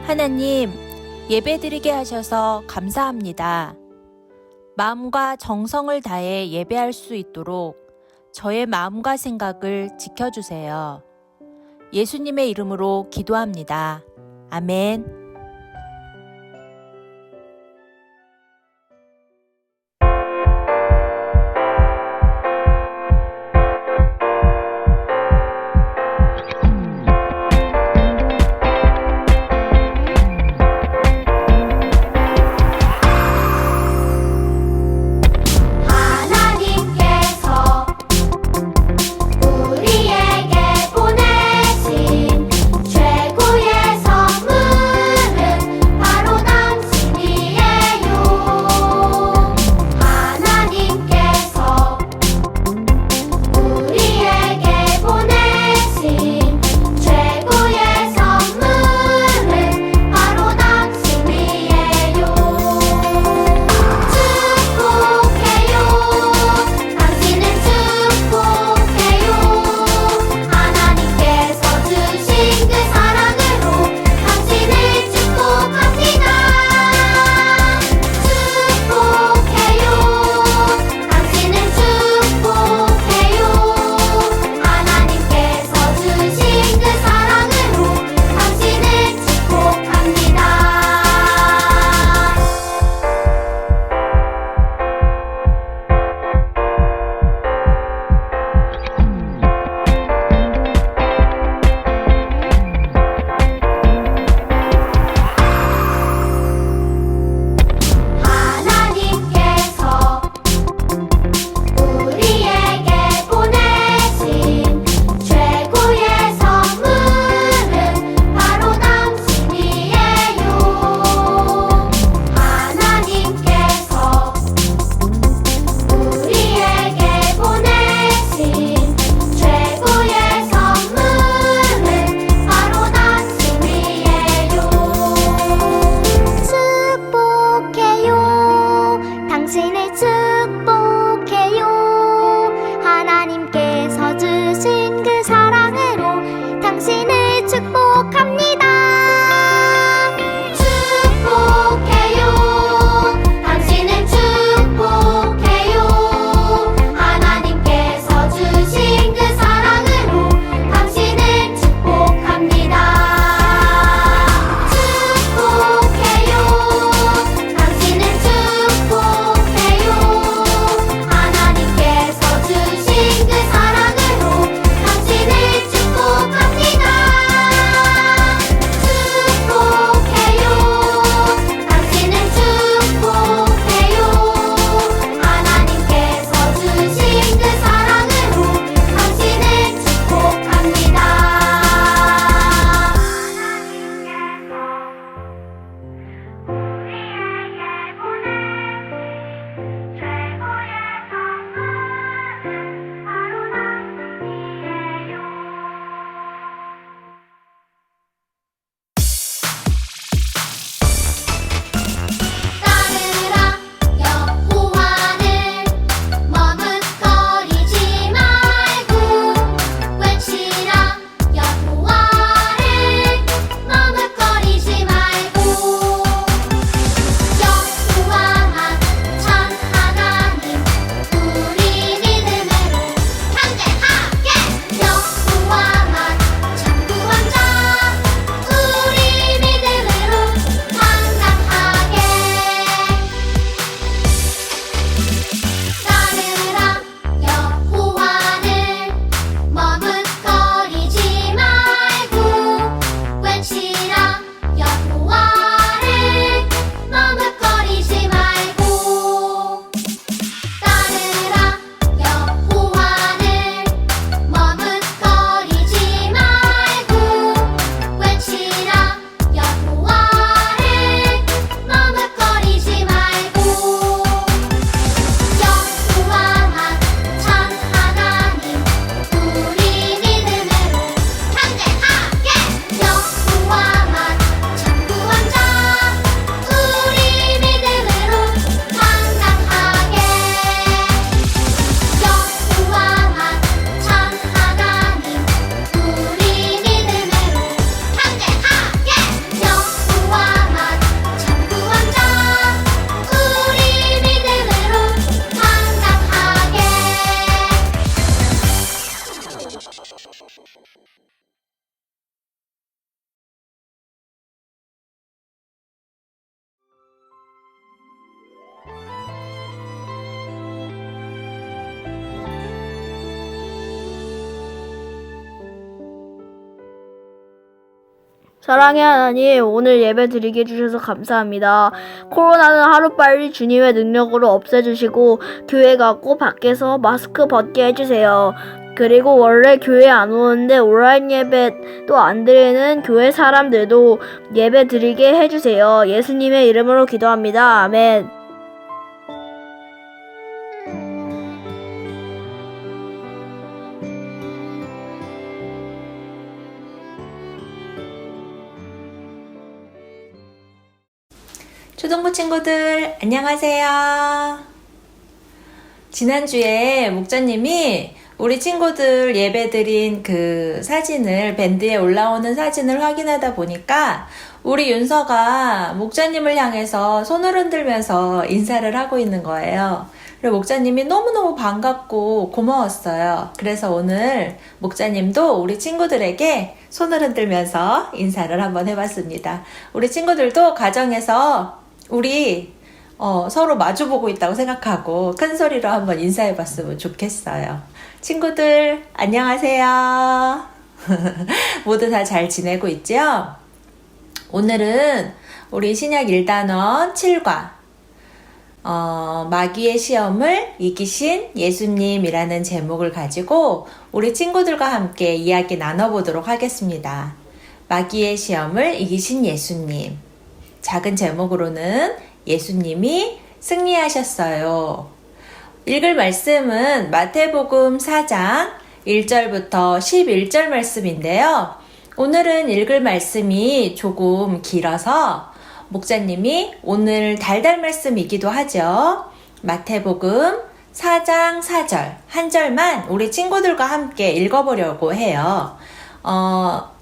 하나님, 예배드리게 하셔서 감사합니다. 마음과 정성을 다해 예배할 수 있도록 저의 마음과 생각을 지켜주세요. 예수님의 이름으로 기도합니다. 아멘. 우리에게 보내신 최고의 선물 사랑의 하나님, 오늘 예배 드리게 해주셔서 감사합니다. 코로나는 하루빨리 주님의 능력으로 없애주시고 교회 가고 밖에서 마스크 벗게 해주세요. 그리고 원래 교회 안 오는데 온라인 예배 또 안 드리는 교회 사람들도 예배 드리게 해주세요. 예수님의 이름으로 기도합니다. 아멘. 초등부 친구들 안녕하세요. 지난주에 목자님이 우리 친구들 예배드린 그 사진을, 밴드에 올라오는 사진을 확인하다 보니까 우리 윤서가 목자님을 향해서 손을 흔들면서 인사를 하고 있는 거예요. 그리고 목자님이 너무너무 반갑고 고마웠어요. 그래서 오늘 목자님도 우리 친구들에게 손을 흔들면서 인사를 한번 해봤습니다. 우리 친구들도 가정에서 우리 서로 마주보고 있다고 생각하고 큰 소리로 한번 인사해봤으면 좋겠어요. 친구들 안녕하세요. 모두 다 잘 지내고 있죠? 오늘은 우리 신약 1단원 7과 마귀의 시험을 이기신 예수님이라는 제목을 가지고 우리 친구들과 함께 이야기 나눠보도록 하겠습니다. 마귀의 시험을 이기신 예수님. 작은 제목으로는 예수님이 승리하셨어요. 읽을 말씀은 마태복음 4장 1절부터 11절 말씀인데요. 오늘은 읽을 말씀이 조금 길어서 목자님이 오늘 달달 말씀이기도 하죠. 마태복음 4장 4절 한 절만 우리 친구들과 함께 읽어보려고 해요.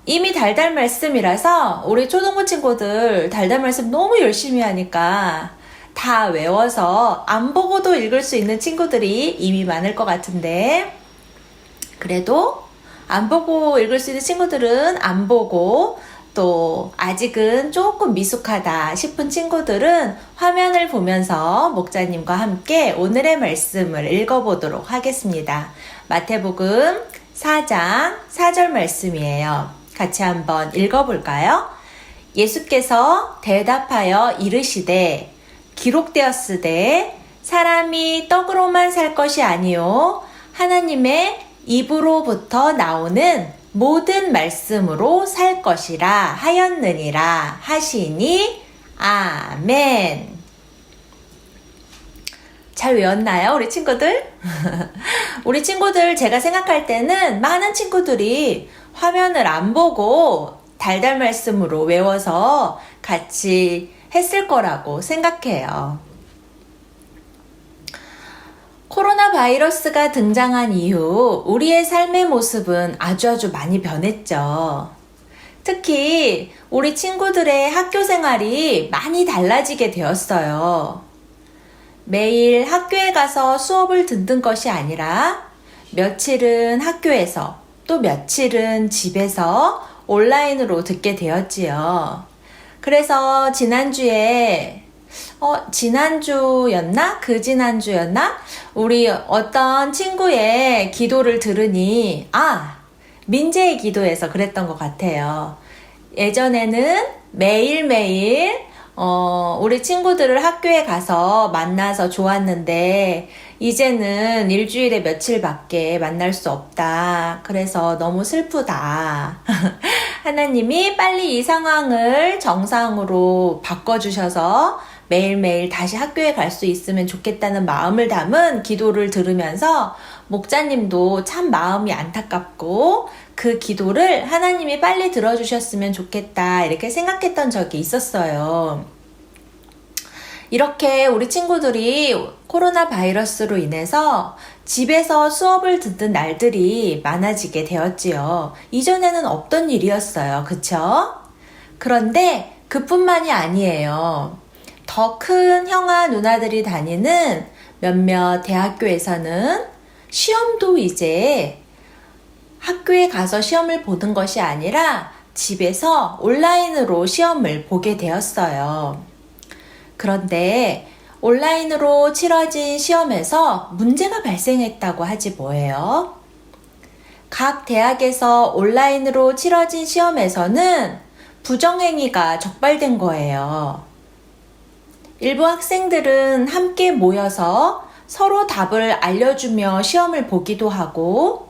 이미 달달 말씀이라서 우리 초등부 친구들 달달 말씀 너무 열심히 하니까 다 외워서 안 보고도 읽을 수 있는 친구들이 이미 많을 것 같은데, 그래도 안 보고 읽을 수 있는 친구들은 안 보고, 또 아직은 조금 미숙하다 싶은 친구들은 화면을 보면서 목자님과 함께 오늘의 말씀을 읽어보도록 하겠습니다. 마태복음 4장 4절 말씀이에요. 같이 한번 읽어볼까요? 예수께서 대답하여 이르시되 기록되었으되 사람이 떡으로만 살 것이 아니요 하나님의 입으로부터 나오는 모든 말씀으로 살 것이라 하였느니라 하시니 아멘. 잘 외웠나요, 우리 친구들? 우리 친구들 제가 생각할 때는 많은 친구들이 화면을 안 보고 달달 말씀으로 외워서 같이 했을 거라고 생각해요. 코로나 바이러스가 등장한 이후 우리의 삶의 모습은 아주 많이 변했죠. 특히 우리 친구들의 학교 생활이 많이 달라지게 되었어요. 매일 학교에 가서 수업을 듣는 것이 아니라 며칠은 학교에서 또 며칠은 집에서 온라인으로 듣게 되었지요. 그래서 지난주였나? 그지난주였나? 우리 어떤 친구의 기도를 들으니, 민재의 기도에서 그랬던 것 같아요. 예전에는 매일매일 우리 친구들을 학교에 가서 만나서 좋았는데 이제는 일주일에 며칠밖에 만날 수 없다. 그래서 너무 슬프다. 하나님이 빨리 이 상황을 정상으로 바꿔주셔서 매일매일 다시 학교에 갈 수 있으면 좋겠다는 마음을 담은 기도를 들으면서 목자님도 참 마음이 안타깝고 그 기도를 하나님이 빨리 들어주셨으면 좋겠다 이렇게 생각했던 적이 있었어요. 이렇게 우리 친구들이 코로나 바이러스로 인해서 집에서 수업을 듣는 날들이 많아지게 되었지요. 이전에는 없던 일이었어요. 그쵸? 그런데 그뿐만이 아니에요. 더 큰 형아 누나들이 다니는 몇몇 대학교에서는 시험도 이제 학교에 가서 시험을 보는 것이 아니라 집에서 온라인으로 시험을 보게 되었어요. 그런데 온라인으로 치러진 시험에서 문제가 발생했다고 하지 뭐예요? 각 대학에서 온라인으로 치러진 시험에서는 부정행위가 적발된 거예요. 일부 학생들은 함께 모여서 서로 답을 알려주며 시험을 보기도 하고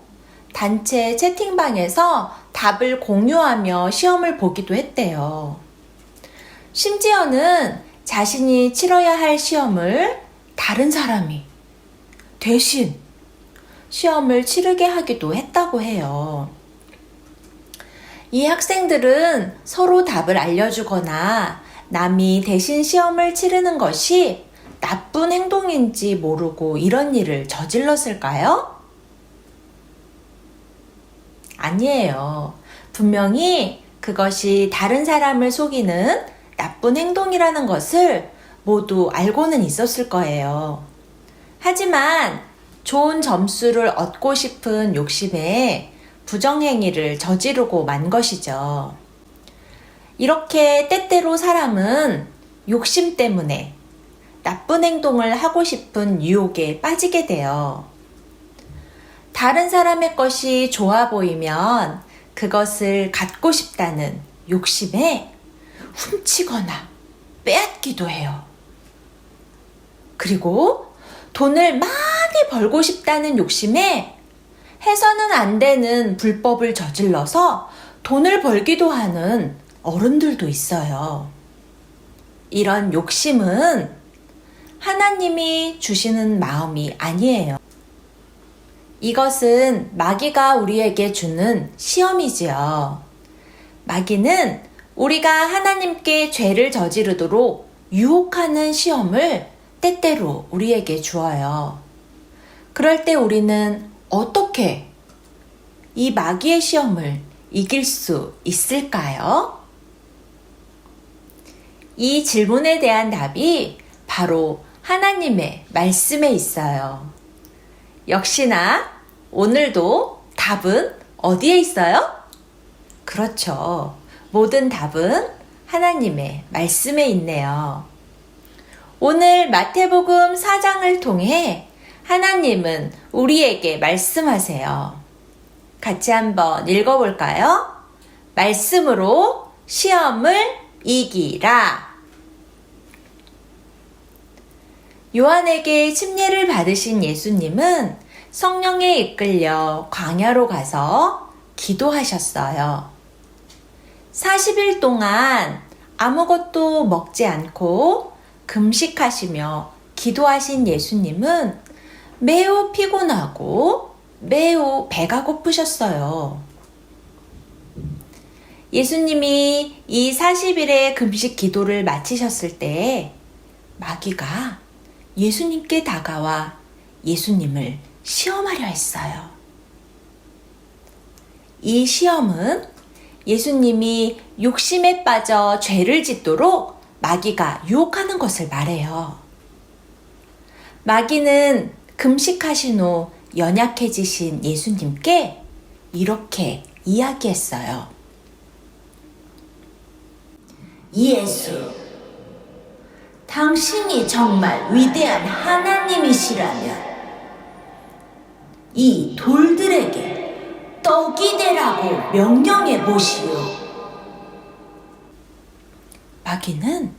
단체 채팅방에서 답을 공유하며 시험을 보기도 했대요. 심지어는 자신이 치러야 할 시험을 다른 사람이 대신 시험을 치르게 하기도 했다고 해요. 이 학생들은 서로 답을 알려주거나 남이 대신 시험을 치르는 것이 나쁜 행동인지 모르고 이런 일을 저질렀을까요? 아니에요. 분명히 그것이 다른 사람을 속이는 나쁜 행동이라는 것을 모두 알고는 있었을 거예요. 하지만 좋은 점수를 얻고 싶은 욕심에 부정행위를 저지르고 만 것이죠. 이렇게 때때로 사람은 욕심 때문에 나쁜 행동을 하고 싶은 유혹에 빠지게 돼요. 다른 사람의 것이 좋아 보이면 그것을 갖고 싶다는 욕심에 훔치거나 빼앗기도 해요. 그리고 돈을 많이 벌고 싶다는 욕심에 해서는 안 되는 불법을 저질러서 돈을 벌기도 하는 어른들도 있어요. 이런 욕심은 하나님이 주시는 마음이 아니에요. 이것은 마귀가 우리에게 주는 시험이지요. 마귀는 우리가 하나님께 죄를 저지르도록 유혹하는 시험을 때때로 우리에게 주어요. 그럴 때 우리는 어떻게 이 마귀의 시험을 이길 수 있을까요? 이 질문에 대한 답이 바로 하나님의 말씀에 있어요. 역시나 오늘도 답은 어디에 있어요? 그렇죠. 모든 답은 하나님의 말씀에 있네요. 오늘 마태복음 4장을 통해 하나님은 우리에게 말씀하세요. 같이 한번 읽어볼까요? 말씀으로 시험을 이기라. 요한에게 침례를 받으신 예수님은 성령에 이끌려 광야로 가서 기도하셨어요. 40일 동안 아무것도 먹지 않고 금식하시며 기도하신 예수님은 매우 피곤하고 매우 배가 고프셨어요. 예수님이 이 40일의 금식 기도를 마치셨을 때 마귀가 예수님께 다가와 예수님을 시험하려 했어요. 이 시험은 예수님이 욕심에 빠져 죄를 짓도록 마귀가 유혹하는 것을 말해요. 마귀는 금식하신 후 연약해지신 예수님께 이렇게 이야기했어요. 예수, 당신이 정말 위대한 하나님이시라면 이 돌들에게 떡이 되라고 명령해 보시오. 마귀는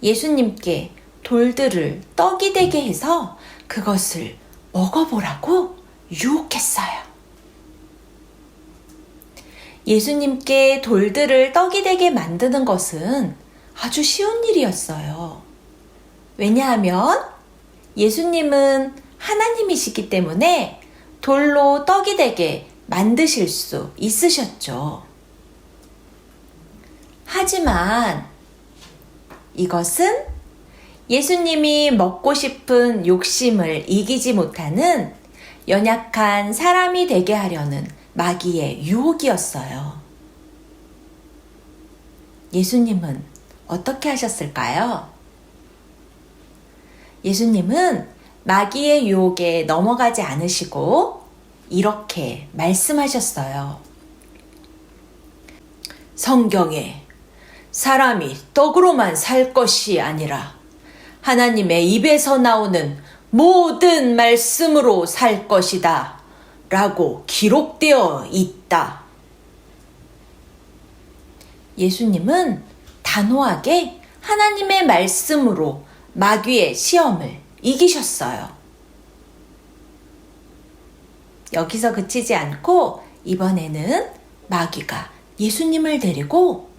예수님께 돌들을 떡이 되게 해서 그것을 먹어보라고 유혹했어요. 예수님께 돌들을 떡이 되게 만드는 것은 아주 쉬운 일이었어요. 왜냐하면 예수님은 하나님이시기 때문에 돌로 떡이 되게 만드실 수 있으셨죠. 하지만 이것은 예수님이 먹고 싶은 욕심을 이기지 못하는 연약한 사람이 되게 하려는 마귀의 유혹이었어요. 예수님은 어떻게 하셨을까요? 예수님은 마귀의 유혹에 넘어가지 않으시고 이렇게 말씀하셨어요. 성경에 사람이 떡으로만 살 것이 아니라 하나님의 입에서 나오는 모든 말씀으로 살 것이다 라고 기록되어 있다. 예수님은 단호하게 하나님의 말씀으로 마귀의 시험을 이기셨어요. 여기서 그치지 않고 이번에는 마귀가 예수님을 데리고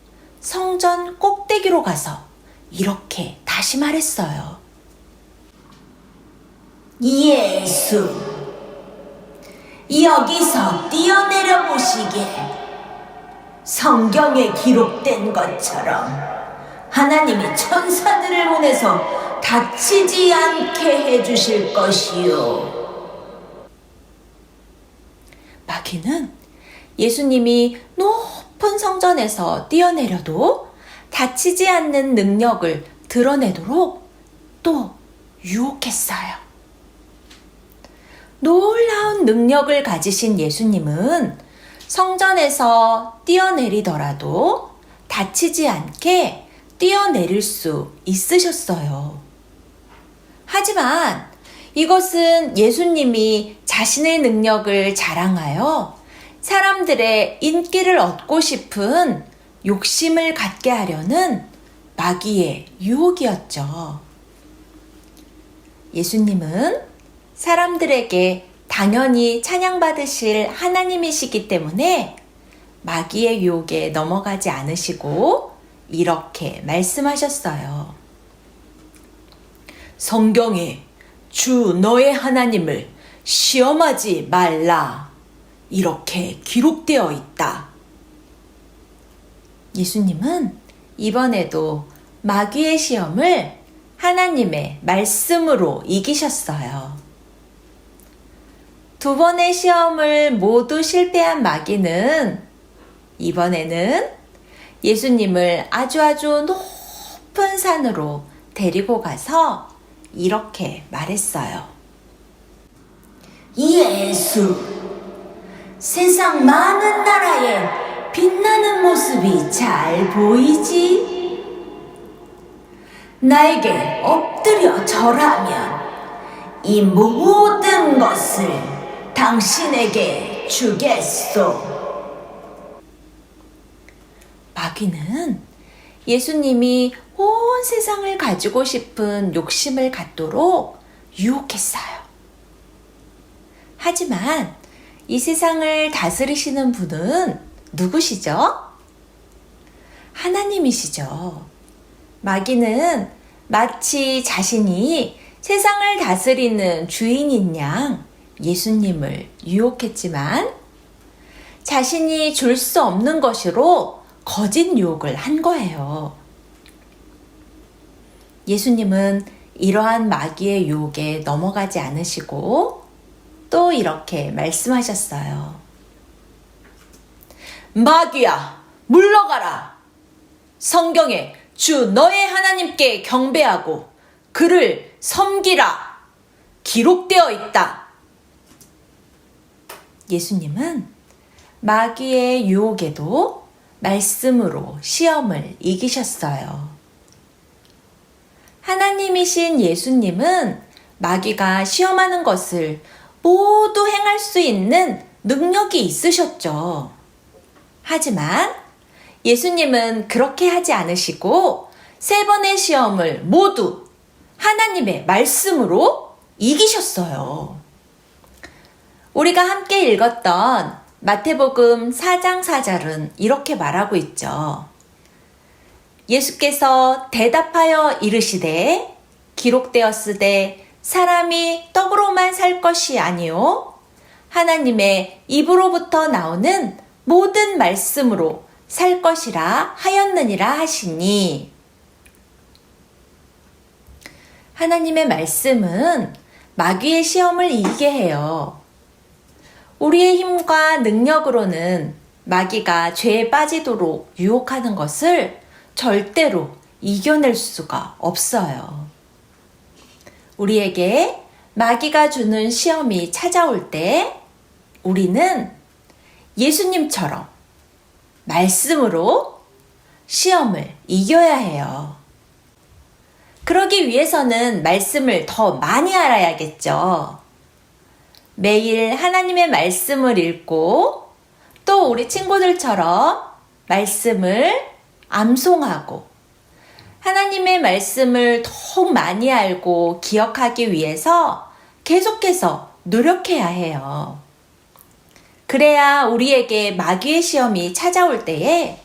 성전 꼭대기로 가서 이렇게 다시 말했어요. 예수, 여기서 뛰어내려 보시게. 성경에 기록된 것처럼 하나님이 천사들을 보내서 다치지 않게 해주실 것이요. 마귀는 예수님이 높은 성전에서 뛰어내려도 다치지 않는 능력을 드러내도록 또 유혹했어요. 놀라운 능력을 가지신 예수님은 성전에서 뛰어내리더라도 다치지 않게 뛰어내릴 수 있으셨어요. 하지만 이것은 예수님이 자신의 능력을 자랑하여 사람들의 인기를 얻고 싶은 욕심을 갖게 하려는 마귀의 유혹이었죠. 예수님은 사람들에게 당연히 찬양받으실 하나님이시기 때문에 마귀의 유혹에 넘어가지 않으시고 이렇게 말씀하셨어요. 성경에 주 너의 하나님을 시험하지 말라. 이렇게 기록되어 있다. 예수님은 이번에도 마귀의 시험을 하나님의 말씀으로 이기셨어요. 두 번의 시험을 모두 실패한 마귀는 이번에는 예수님을 아주 높은 산으로 데리고 가서 이렇게 말했어요. 예수, 세상 많은 나라에 빛나는 모습이 잘 보이지? 나에게 엎드려 절하면 이 모든 것을 당신에게 주겠소. 마귀는 예수님이 온 세상을 가지고 싶은 욕심을 갖도록 유혹했어요. 하지만 이 세상을 다스리시는 분은 누구시죠? 하나님이시죠. 마귀는 마치 자신이 세상을 다스리는 주인인 양 예수님을 유혹했지만 자신이 줄 수 없는 것으로 거짓 유혹을 한 거예요. 예수님은 이러한 마귀의 유혹에 넘어가지 않으시고 또 이렇게 말씀하셨어요. 마귀야, 물러가라. 성경에 주 너의 하나님께 경배하고 그를 섬기라. 기록되어 있다. 예수님은 마귀의 유혹에도 말씀으로 시험을 이기셨어요. 하나님이신 예수님은 마귀가 시험하는 것을 모두 행할 수 있는 능력이 있으셨죠. 하지만 예수님은 그렇게 하지 않으시고 3번의 시험을 모두 하나님의 말씀으로 이기셨어요. 우리가 함께 읽었던 마태복음 4장 4절은 이렇게 말하고 있죠. 예수께서 대답하여 이르시되 기록되었으되 사람이 떡으로만 살 것이 아니요 하나님의 입으로부터 나오는 모든 말씀으로 살 것이라 하였느니라 하시니. 하나님의 말씀은 마귀의 시험을 이기게 해요. 우리의 힘과 능력으로는 마귀가 죄에 빠지도록 유혹하는 것을 절대로 이겨낼 수가 없어요. 우리에게 마귀가 주는 시험이 찾아올 때 우리는 예수님처럼 말씀으로 시험을 이겨야 해요. 그러기 위해서는 말씀을 더 많이 알아야겠죠. 매일 하나님의 말씀을 읽고 또 우리 친구들처럼 말씀을 암송하고 하나님의 말씀을 더욱 많이 알고 기억하기 위해서 계속해서 노력해야 해요. 그래야 우리에게 마귀의 시험이 찾아올 때에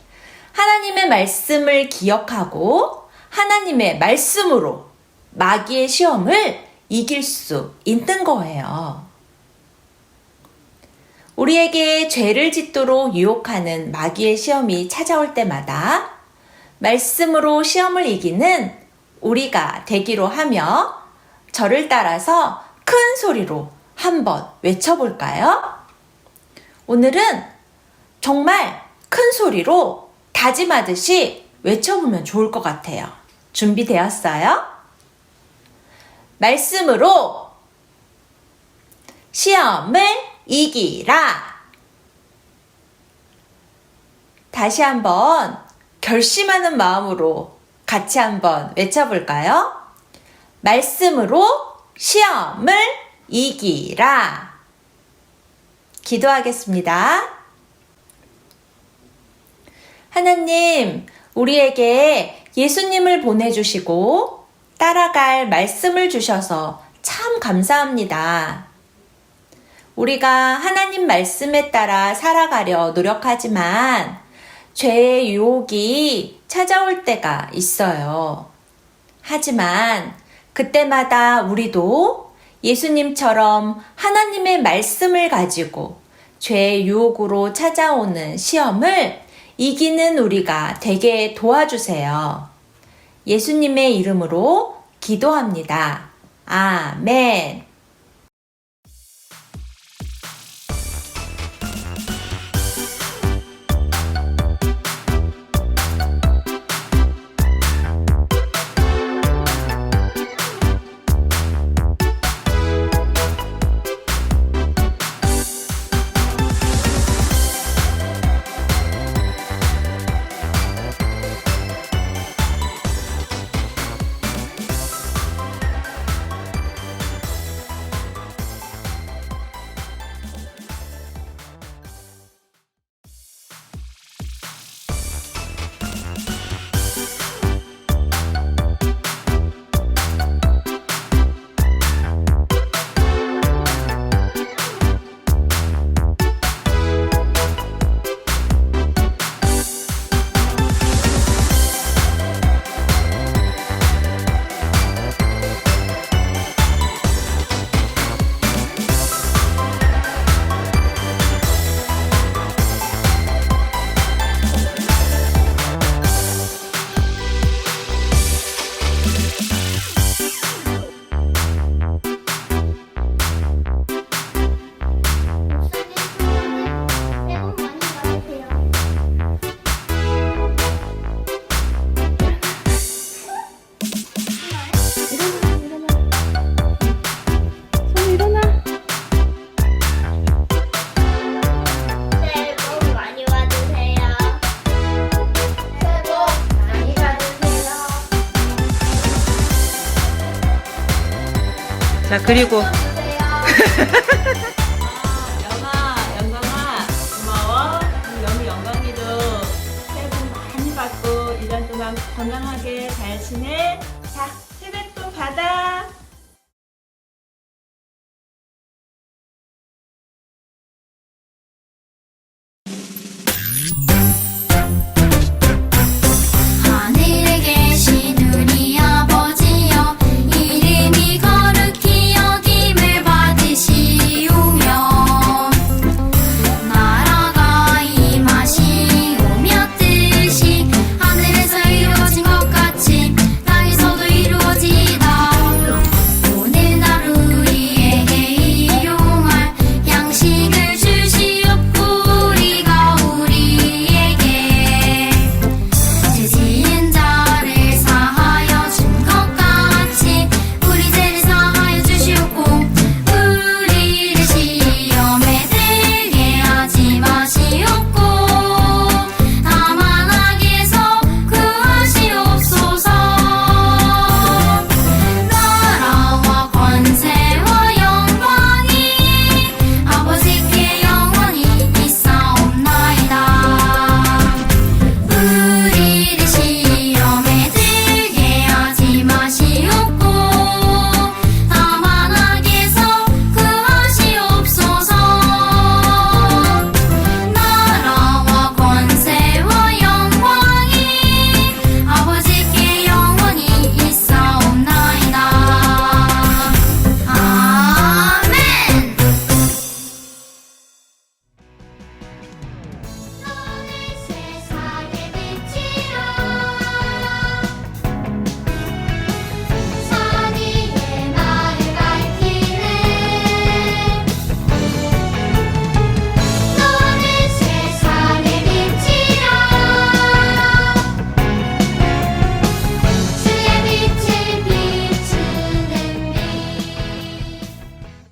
하나님의 말씀을 기억하고 하나님의 말씀으로 마귀의 시험을 이길 수 있는 거예요. 우리에게 죄를 짓도록 유혹하는 마귀의 시험이 찾아올 때마다 말씀으로 시험을 이기는 우리가 되기로 하며 저를 따라서 큰 소리로 한번 외쳐볼까요? 오늘은 정말 큰 소리로 다짐하듯이 외쳐보면 좋을 것 같아요. 준비되었어요? 말씀으로 시험을 이기라. 다시 한번 결심하는 마음으로 같이 한번 외쳐볼까요? 말씀으로 시험을 이기라. 기도하겠습니다. 하나님, 우리에게 예수님을 보내주시고 따라갈 말씀을 주셔서 참 감사합니다. 우리가 하나님 말씀에 따라 살아가려 노력하지만 죄의 유혹이 찾아올 때가 있어요. 하지만 그때마다 우리도 예수님처럼 하나님의 말씀을 가지고 죄의 유혹으로 찾아오는 시험을 이기는 우리가 되게 도와주세요. 예수님의 이름으로 기도합니다. 아멘. 자, 그리고 영광아 고마워. 우리 영광이도 새해 복 많이 받고 1년 동안 건강하게 잘 지내. 자, 세뱃돈 받아.